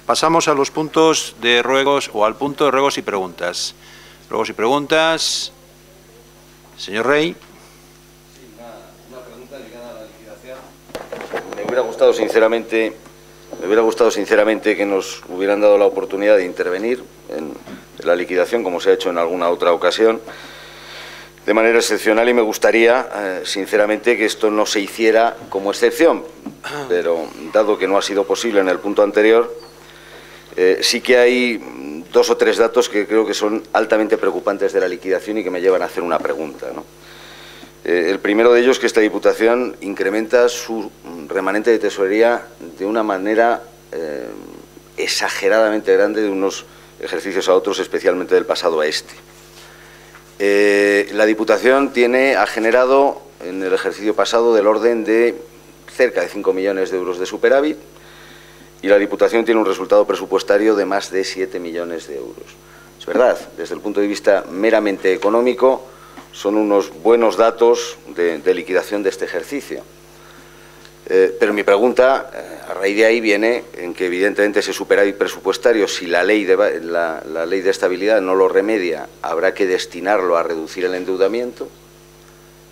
Pasamos a los puntos de ruegos o al punto de ruegos y preguntas. Ruegos y preguntas. Señor Rey. Sí, una pregunta ligada a la liquidación. Me hubiera gustado sinceramente que nos hubieran dado la oportunidad de intervenir en la liquidación, como se ha hecho en alguna otra ocasión, de manera excepcional, y me gustaría, sinceramente, que esto no se hiciera como excepción. Pero, dado que no ha sido posible en el punto anterior, sí que hay dos o tres datos que creo que son altamente preocupantes de la liquidación y que me llevan a hacer una pregunta, ¿no? El primero de ellos es que esta Diputación incrementa su remanente de tesorería de una manera exageradamente grande de unos ejercicios a otros, especialmente del pasado a este. La Diputación ha generado en el ejercicio pasado del orden de cerca de 5 millones de euros de superávit, y la Diputación tiene un resultado presupuestario de más de 7 millones de euros. Es verdad, desde el punto de vista meramente económico, son unos buenos datos de liquidación de este ejercicio. Pero mi pregunta, a raíz de ahí, viene en que, evidentemente, ese superávit presupuestario, si la ley de estabilidad no lo remedia, habrá que destinarlo a reducir el endeudamiento,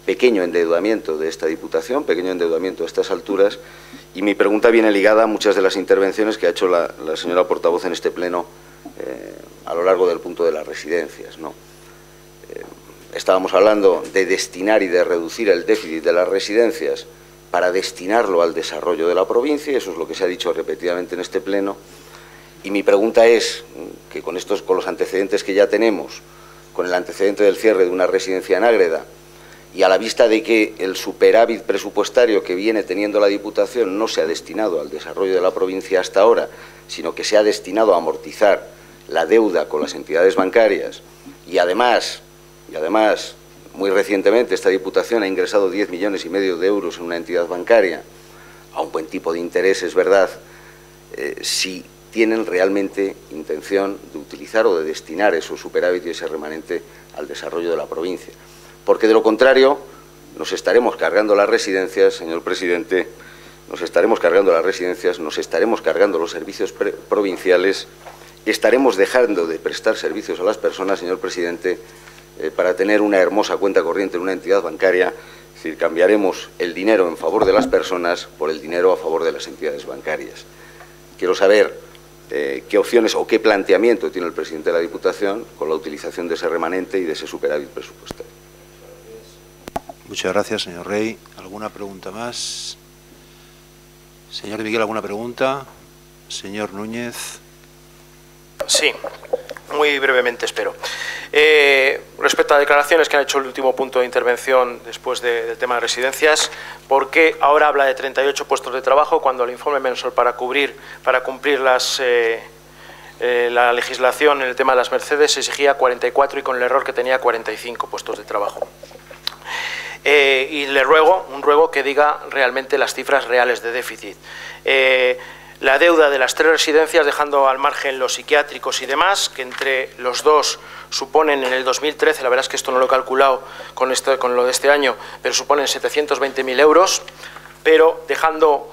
pequeño endeudamiento de esta Diputación, pequeño endeudamiento a estas alturas, y mi pregunta viene ligada a muchas de las intervenciones que ha hecho la señora portavoz en este pleno a lo largo del punto de las residencias, ¿no? Estábamos hablando de destinar y de reducir el déficit de las residencias para destinarlo al desarrollo de la provincia, y eso es lo que se ha dicho repetidamente en este pleno. Y mi pregunta es que con los antecedentes que ya tenemos, con el antecedente del cierre de una residencia en Ágreda, y a la vista de que el superávit presupuestario que viene teniendo la Diputación no se ha destinado al desarrollo de la provincia hasta ahora, sino que se ha destinado a amortizar la deuda con las entidades bancarias, y además, muy recientemente esta Diputación ha ingresado 10,5 millones de euros en una entidad bancaria, a un buen tipo de interés, es verdad, si tienen realmente intención de utilizar o de destinar esos superávit y ese remanente al desarrollo de la provincia. Porque, de lo contrario, nos estaremos cargando las residencias, señor presidente, nos estaremos cargando las residencias, nos estaremos cargando los servicios provinciales, estaremos dejando de prestar servicios a las personas, señor presidente, para tener una hermosa cuenta corriente en una entidad bancaria. Es decir, cambiaremos el dinero en favor de las personas por el dinero a favor de las entidades bancarias. Quiero saber qué opciones o qué planteamiento tiene el presidente de la Diputación con la utilización de ese remanente y de ese superávit presupuestario. Muchas gracias, señor Rey. ¿Alguna pregunta más? Señor Miguel, ¿alguna pregunta? Señor Núñez. Sí, muy brevemente, espero. Respecto a declaraciones que han hecho el último punto de intervención después del tema de residencias, ¿por qué ahora habla de 38 puestos de trabajo cuando el informe mensual para cumplir la legislación en el tema de las Mercedes exigía 44 y con el error que tenía 45 puestos de trabajo? Y le ruego que diga realmente las cifras reales de déficit. La deuda de las 3 residencias, dejando al margen los psiquiátricos y demás, que entre los dos suponen en el 2013, la verdad es que esto no lo he calculado con lo de este año, pero suponen 720.000 euros, pero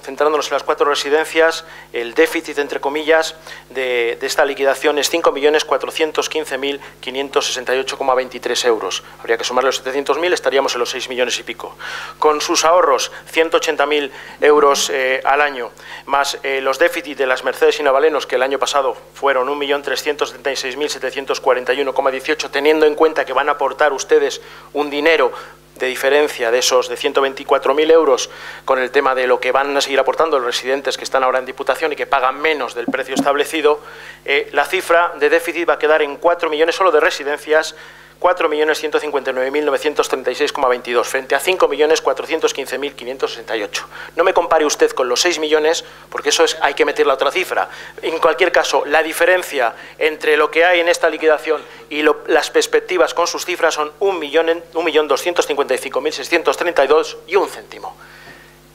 centrándonos en las 4 residencias, el déficit, entre comillas, de esta liquidación es 5.415.568,23 euros. Habría que sumarle los 700.000, estaríamos en los 6 millones y pico. Con sus ahorros, 180.000 euros al año, más los déficits de las Mercedes y Navalenos, que el año pasado fueron 1.376.741,18, teniendo en cuenta que van a aportar ustedes un dinero de diferencia de esos de 124.000 euros con el tema de lo que van a seguir aportando los residentes que están ahora en Diputación y que pagan menos del precio establecido, la cifra de déficit va a quedar en 4 millones solo de residencias, 4.159.936,22 frente a 5.415.568. No me compare usted con los 6 millones, porque eso hay que meter la otra cifra. En cualquier caso, la diferencia entre lo que hay en esta liquidación y las perspectivas con sus cifras son 1.255.632 y un céntimo.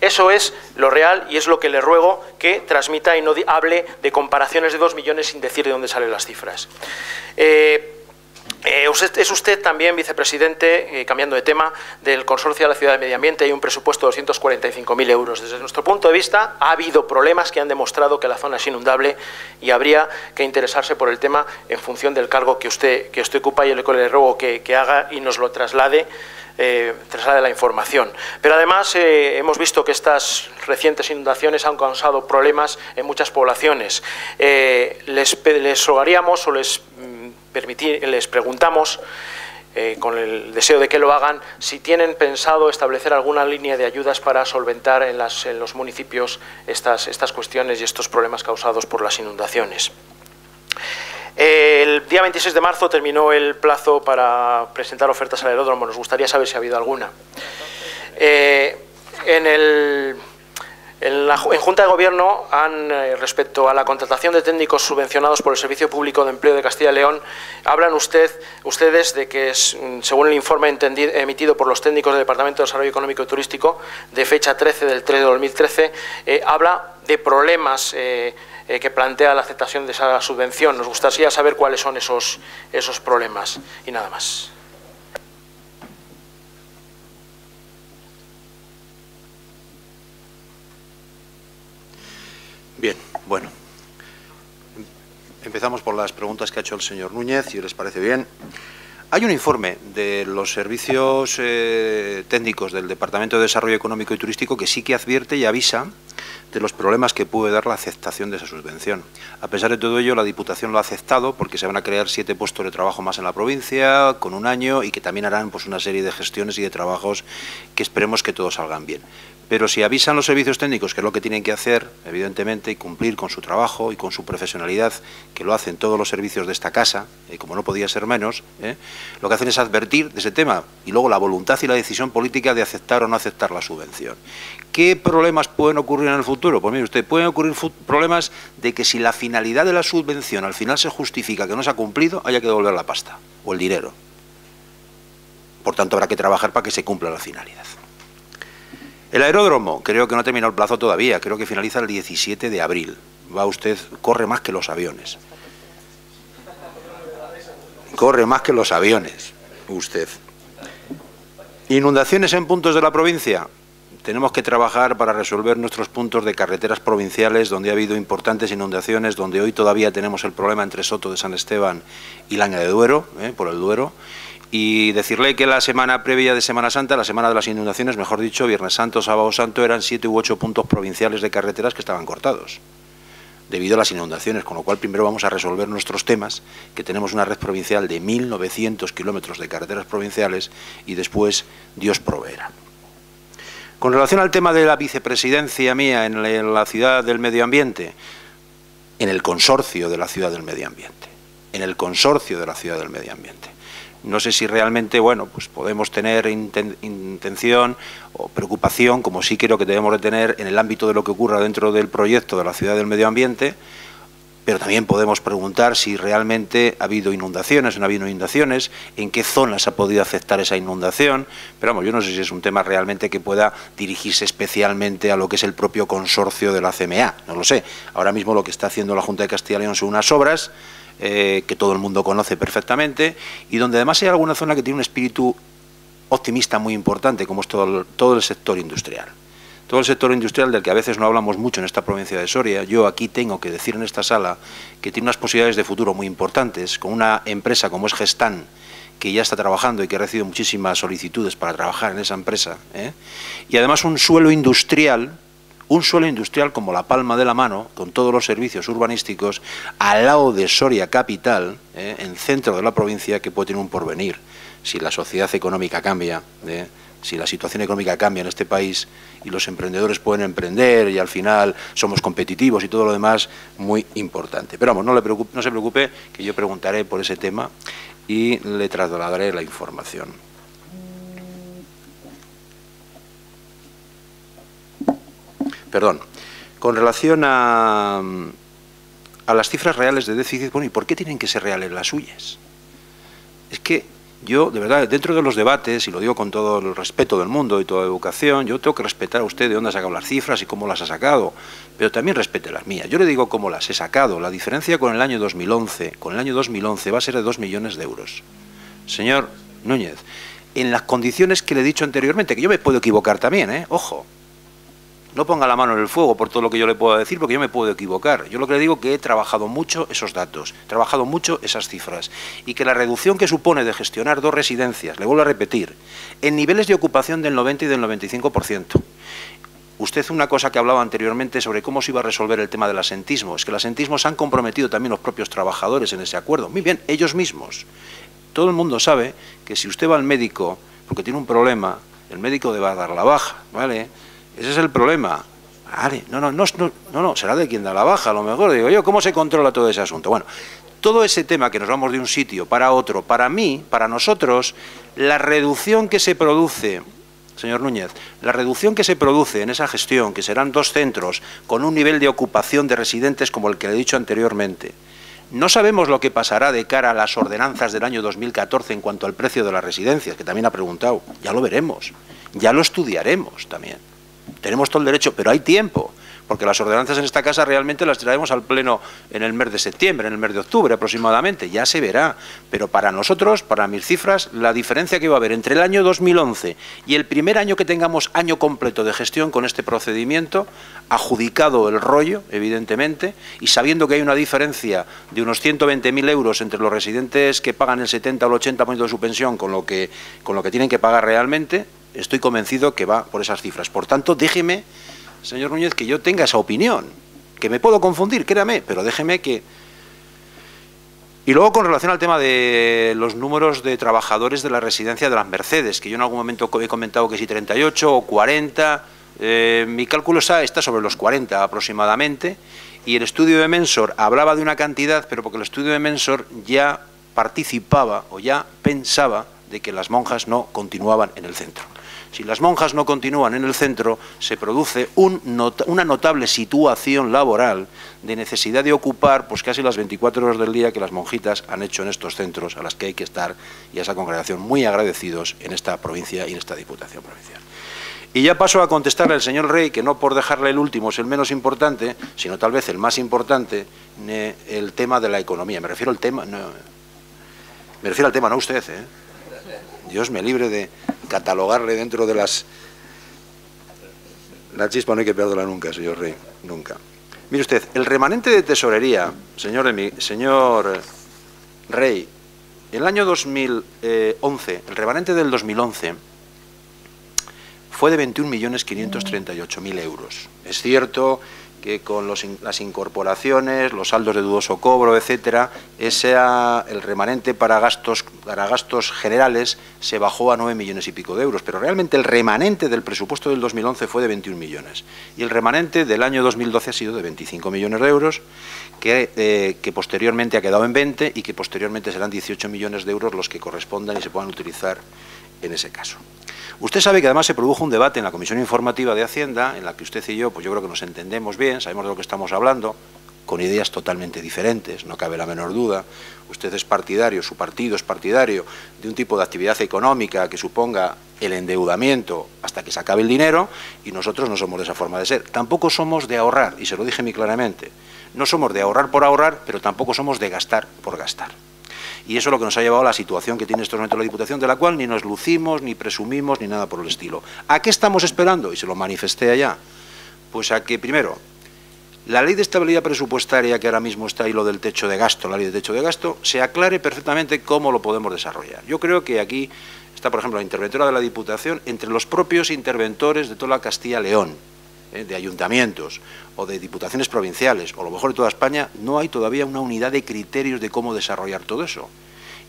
Eso es lo real y es lo que le ruego que transmita y no hable de comparaciones de 2 millones sin decir de dónde salen las cifras. Es usted también vicepresidente, cambiando de tema, del Consorcio de la Ciudad de Medio Ambiente y un presupuesto de 245.000 euros. Desde nuestro punto de vista, ha habido problemas que han demostrado que la zona es inundable y habría que interesarse por el tema en función del cargo que usted ocupa, y yo le ruego que haga y nos lo traslade la información. Pero además hemos visto que estas recientes inundaciones han causado problemas en muchas poblaciones. Les rogaríamos o les preguntamos, con el deseo de que lo hagan, si tienen pensado establecer alguna línea de ayudas para solventar en los municipios estas cuestiones y estos problemas causados por las inundaciones. El día 26 de marzo terminó el plazo para presentar ofertas al aeródromo. Nos gustaría saber si ha habido alguna. En Junta de Gobierno, respecto a la contratación de técnicos subvencionados por el Servicio Público de Empleo de Castilla y León, hablan ustedes de que, según el informe emitido por los técnicos del Departamento de Desarrollo Económico y Turístico, de fecha 13 del 3 de 2013, habla de problemas que plantea la aceptación de esa subvención. Nos gustaría saber cuáles son esos problemas. Y nada más. Bien, bueno. Empezamos por las preguntas que ha hecho el señor Núñez, si les parece bien. Hay un informe de los servicios técnicos del Departamento de Desarrollo Económico y Turístico que sí que advierte y avisa de los problemas que puede dar la aceptación de esa subvención. A pesar de todo ello, la Diputación lo ha aceptado porque se van a crear 7 puestos de trabajo más en la provincia, con un año, y que también harán pues una serie de gestiones y de trabajos que esperemos que todos salgan bien. Pero si avisan los servicios técnicos que es lo que tienen que hacer, evidentemente, y cumplir con su trabajo y con su profesionalidad, que lo hacen todos los servicios de esta casa, como no podía ser menos, lo que hacen es advertir de ese tema y luego la voluntad y la decisión política de aceptar o no aceptar la subvención. ¿Qué problemas pueden ocurrir en el futuro? Pues mire usted, pueden ocurrir problemas de que si la finalidad de la subvención al final se justifica que no se ha cumplido, haya que devolver la pasta o el dinero. Por tanto, habrá que trabajar para que se cumpla la finalidad. El aeródromo, creo que no ha terminado el plazo todavía, creo que finaliza el 17 de abril. Va usted, corre más que los aviones. Corre más que los aviones, usted. Inundaciones en puntos de la provincia. Tenemos que trabajar para resolver nuestros puntos de carreteras provinciales donde ha habido importantes inundaciones, donde hoy todavía tenemos el problema entre Soto de San Esteban y Laña de Duero, por el Duero. Y decirle que la semana previa de Semana Santa, la semana de las inundaciones, mejor dicho, Viernes Santo, Sábado Santo, eran 7 u 8 puntos provinciales de carreteras que estaban cortados debido a las inundaciones, con lo cual primero vamos a resolver nuestros temas, que tenemos una red provincial de 1.900 kilómetros de carreteras provinciales, y después Dios proveerá. Con relación al tema de la vicepresidencia mía en la Ciudad del Medio Ambiente, en el consorcio de la Ciudad del Medio Ambiente, en el consorcio de la Ciudad del Medio Ambiente. No sé si realmente, bueno, pues podemos tener intención o preocupación, como sí creo que debemos de tener en el ámbito de lo que ocurra dentro del proyecto de la Ciudad del Medio Ambiente, pero también podemos preguntar si realmente ha habido inundaciones o no ha habido inundaciones, en qué zonas ha podido afectar esa inundación, pero vamos, yo no sé si es un tema realmente que pueda dirigirse especialmente a lo que es el propio consorcio de la CMA, no lo sé. Ahora mismo lo que está haciendo la Junta de Castilla y León son unas obras que todo el mundo conoce perfectamente y donde además hay alguna zona que tiene un espíritu optimista muy importante, como es todo el sector industrial. Todo el sector industrial del que a veces no hablamos mucho en esta provincia de Soria. Yo aquí tengo que decir en esta sala que tiene unas posibilidades de futuro muy importantes, con una empresa como es Gestan, que ya está trabajando y que ha recibido muchísimas solicitudes para trabajar en esa empresa, y además un suelo industrial como la palma de la mano, con todos los servicios urbanísticos, al lado de Soria capital, en centro de la provincia, que puede tener un porvenir, si la sociedad económica cambia, si la situación económica cambia en este país y los emprendedores pueden emprender y al final somos competitivos y todo lo demás, muy importante. Pero vamos, no se preocupe, que yo preguntaré por ese tema y le trasladaré la información. Perdón, con relación a las cifras reales de déficit, bueno, ¿y por qué tienen que ser reales las suyas? Es que yo, de verdad, dentro de los debates, y lo digo con todo el respeto del mundo y toda la educación, yo tengo que respetar a usted de dónde ha sacado las cifras y cómo las ha sacado, pero también respete las mías. Yo le digo cómo las he sacado. La diferencia con el año 2011 va a ser de 2 millones de euros. señor Núñez, en las condiciones que le he dicho anteriormente, que yo me puedo equivocar también, ojo. No ponga la mano en el fuego por todo lo que yo le puedo decir, porque yo me puedo equivocar. Yo lo que le digo es que he trabajado mucho esos datos, he trabajado mucho esas cifras, y que la reducción que supone de gestionar 2 residencias, le vuelvo a repetir, en niveles de ocupación del 90 y del 95%. Usted, una cosa que hablaba anteriormente sobre cómo se iba a resolver el tema del asentismo, es que el asentismo se han comprometido también los propios trabajadores en ese acuerdo. Muy bien, ellos mismos. Todo el mundo sabe que si usted va al médico porque tiene un problema, el médico le va a dar la baja, ¿vale? Ese es el problema. Vale, no, será de quien da la baja, a lo mejor. Digo yo, ¿cómo se controla todo ese asunto? Bueno, todo ese tema que nos vamos de un sitio para otro, para mí, para nosotros, la reducción que se produce, señor Núñez, la reducción que se produce en esa gestión, que serán 2 centros con un nivel de ocupación de residentes como el que le he dicho anteriormente, no sabemos lo que pasará de cara a las ordenanzas del año 2014 en cuanto al precio de las residencias, que también ha preguntado. Ya lo veremos, ya lo estudiaremos también. Tenemos todo el derecho, pero hay tiempo, porque las ordenanzas en esta casa realmente las traemos al Pleno en el mes de septiembre, en el mes de octubre aproximadamente, ya se verá. Pero para nosotros, para mis cifras, la diferencia que va a haber entre el año 2011 y el primer año que tengamos año completo de gestión con este procedimiento, adjudicado el rollo, evidentemente, y sabiendo que hay una diferencia de unos 120.000 euros entre los residentes que pagan el 70 o el 80% de su pensión con lo que tienen que pagar realmente, estoy convencido que va por esas cifras. Por tanto, déjeme, señor Núñez, que yo tenga esa opinión, que me puedo confundir, créame, pero déjeme que... Y luego, con relación al tema de los números de trabajadores de la residencia de las Mercedes, que yo en algún momento he comentado que si 38 o 40, mi cálculo está sobre los 40 aproximadamente, y el estudio de Mensor hablaba de una cantidad, pero porque el estudio de Mensor ya participaba o ya pensaba de que las monjas no continuaban en el centro. Si las monjas no continúan en el centro, se produce una notable situación laboral de necesidad de ocupar pues casi las 24 horas del día que las monjitas han hecho en estos centros, a las que hay que estar, y a esa congregación muy agradecidos en esta provincia y en esta Diputación Provincial. Y ya paso a contestarle al señor Rey, que no por dejarle el último es el menos importante, sino tal vez el más importante, el tema de la economía. Me refiero al tema, no usted, Dios me libre de catalogarle dentro de las... La chispa no hay que perderla nunca, señor Rey, nunca. Mire usted, el remanente de tesorería, señor Rey, el año 2011, el remanente del 2011 fue de 21.538.000 euros. Es cierto que con las incorporaciones, los saldos de dudoso cobro, etcétera, el remanente para gastos generales se bajó a 9 millones y pico de euros, pero realmente el remanente del presupuesto del 2011 fue de 21 millones y el remanente del año 2012 ha sido de 25 millones de euros, que posteriormente ha quedado en 20 y que posteriormente serán 18 millones de euros los que correspondan y se puedan utilizar en ese caso. Usted sabe que además se produjo un debate en la Comisión Informativa de Hacienda, en la que usted y yo, pues yo creo que nos entendemos bien, sabemos de lo que estamos hablando, con ideas totalmente diferentes, no cabe la menor duda. Usted es partidario, su partido es partidario de un tipo de actividad económica que suponga el endeudamiento hasta que se acabe el dinero, y nosotros no somos de esa forma de ser. Tampoco somos de ahorrar, y se lo dije muy claramente. No somos de ahorrar por ahorrar, pero tampoco somos de gastar por gastar. Y eso es lo que nos ha llevado a la situación que tiene en estos momentos la Diputación, de la cual ni nos lucimos, ni presumimos, ni nada por el estilo. ¿A qué estamos esperando? Y se lo manifesté allá. Pues a que, primero, la ley de estabilidad presupuestaria que ahora mismo está ahí, lo del techo de gasto, la ley de techo de gasto, se aclare perfectamente cómo lo podemos desarrollar. Yo creo que aquí está, por ejemplo, la interventora de la Diputación, entre los propios interventores de toda Castilla-León, de ayuntamientos o de diputaciones provinciales, o a lo mejor de toda España, no hay todavía una unidad de criterios de cómo desarrollar todo eso.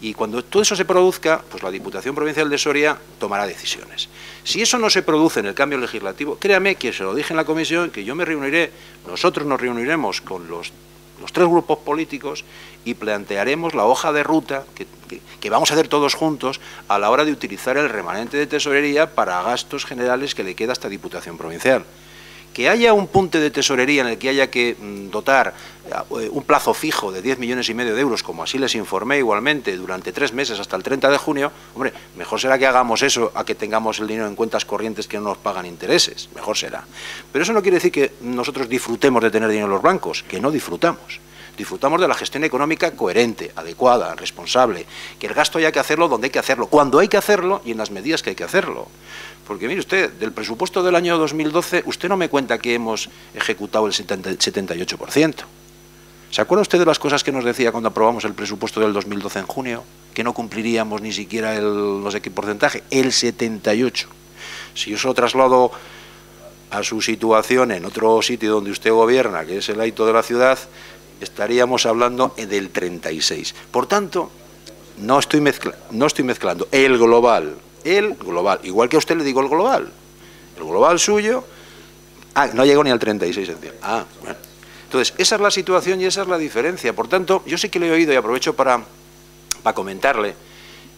Y cuando todo eso se produzca, pues la Diputación Provincial de Soria tomará decisiones. Si eso no se produce en el cambio legislativo, créame que se lo dije en la comisión, que yo me reuniré, nosotros nos reuniremos con los 3 grupos políticos y plantearemos la hoja de ruta que vamos a hacer todos juntos a la hora de utilizar el remanente de tesorería para gastos generales que le queda a esta Diputación Provincial. Que haya un punto de tesorería en el que haya que dotar un plazo fijo de 10,5 millones de euros, como así les informé igualmente, durante 3 meses hasta el 30 de junio, hombre, mejor será que hagamos eso a que tengamos el dinero en cuentas corrientes que no nos pagan intereses, mejor será. Pero eso no quiere decir que nosotros disfrutemos de tener dinero en los bancos, que no disfrutamos. disfrutamos de la gestión económica coherente, adecuada, responsable, que el gasto haya que hacerlo donde hay que hacerlo, cuando hay que hacerlo y en las medidas que hay que hacerlo. Porque mire usted, del presupuesto del año 2012, usted no me cuenta que hemos ejecutado el 78%. ¿Se acuerda usted de las cosas que nos decía cuando aprobamos el presupuesto del 2012 en junio? Que no cumpliríamos ni siquiera el no sé qué porcentaje, el 78%. Si yo se lo traslado a su situación en otro sitio donde usted gobierna, que es el Aito de la ciudad, estaríamos hablando del 36%. Por tanto, no estoy mezclando el global, igual que a usted le digo el global suyo, no llegó ni al 36%. Bueno. Entonces, esa es la situación y esa es la diferencia. Por tanto, yo sí que le he oído y aprovecho para comentarle,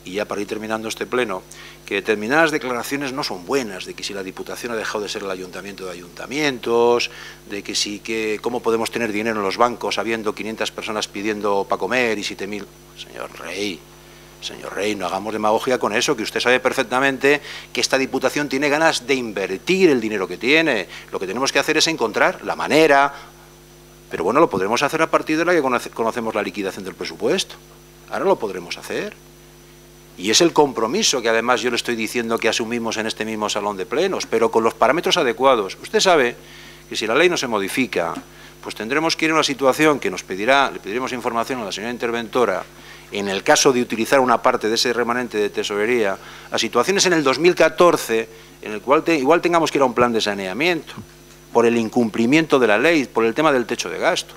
y ya para ir terminando este pleno, que determinadas declaraciones no son buenas, de que si la Diputación ha dejado de ser el ayuntamiento de ayuntamientos, de que sí que cómo podemos tener dinero en los bancos habiendo 500 personas pidiendo para comer y 7.000... Señor Rey, no hagamos demagogia con eso, que usted sabe perfectamente que esta Diputación tiene ganas de invertir el dinero que tiene. Lo que tenemos que hacer es encontrar la manera, pero bueno, lo podremos hacer a partir de la que conocemos la liquidación del presupuesto. Ahora lo podremos hacer. Y es el compromiso que además yo le estoy diciendo que asumimos en este mismo salón de plenos, pero con los parámetros adecuados. Usted sabe que si la ley no se modifica, pues tendremos que ir a una situación que le pediremos información a la señora interventora, en el caso de utilizar una parte de ese remanente de tesorería, a situaciones en el 2014, en el cual igual tengamos que ir a un plan de saneamiento, por el incumplimiento de la ley, por el tema del techo de gasto.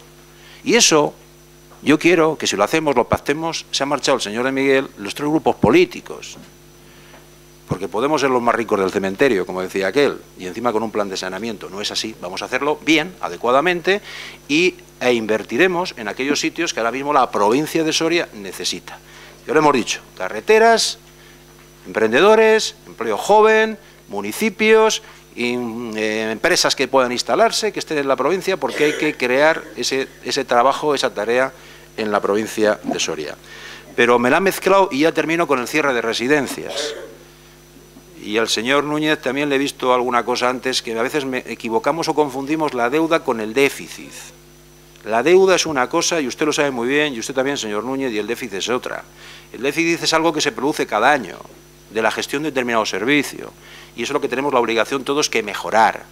Y eso, yo quiero que si lo hacemos, lo pactemos, se ha marchado el señor de Miguel, los tres grupos políticos, porque podemos ser los más ricos del cementerio, como decía aquel, y encima con un plan de saneamiento. No es así, vamos a hacerlo bien, adecuadamente, e invertiremos en aquellos sitios que ahora mismo la provincia de Soria necesita. Ya lo hemos dicho, carreteras, emprendedores, empleo joven, municipios, empresas que puedan instalarse, que estén en la provincia, porque hay que crear ese trabajo, esa tarea en la provincia de Soria. Pero me la han mezclado y ya termino con el cierre de residencias. Y al señor Núñez también le he visto alguna cosa antes, que a veces equivocamos o confundimos la deuda con el déficit. La deuda es una cosa, y usted lo sabe muy bien, y usted también, señor Núñez, y el déficit es otra. El déficit es algo que se produce cada año, de la gestión de determinado servicio, y eso es lo que tenemos la obligación todos que mejorar.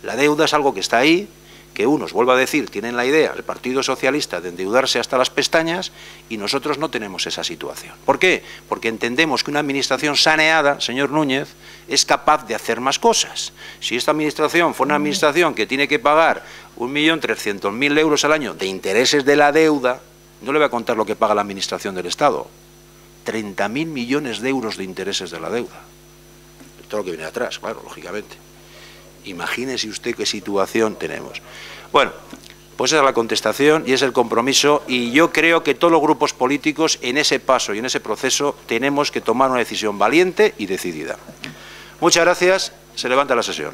La deuda es algo que está ahí, que unos, vuelvo a decir, tienen la idea, el Partido Socialista, de endeudarse hasta las pestañas, y nosotros no tenemos esa situación. ¿Por qué? Porque entendemos que una administración saneada, señor Núñez, es capaz de hacer más cosas. Si esta administración fue una administración que tiene que pagar 1.300.000 euros al año de intereses de la deuda, no le voy a contar lo que paga la administración del Estado, 30.000 millones de euros de intereses de la deuda. Todo lo que viene atrás, claro, lógicamente. Imagínese usted qué situación tenemos. Bueno, pues esa es la contestación y es el compromiso, y yo creo que todos los grupos políticos en ese paso y en ese proceso tenemos que tomar una decisión valiente y decidida. Muchas gracias, se levanta la sesión.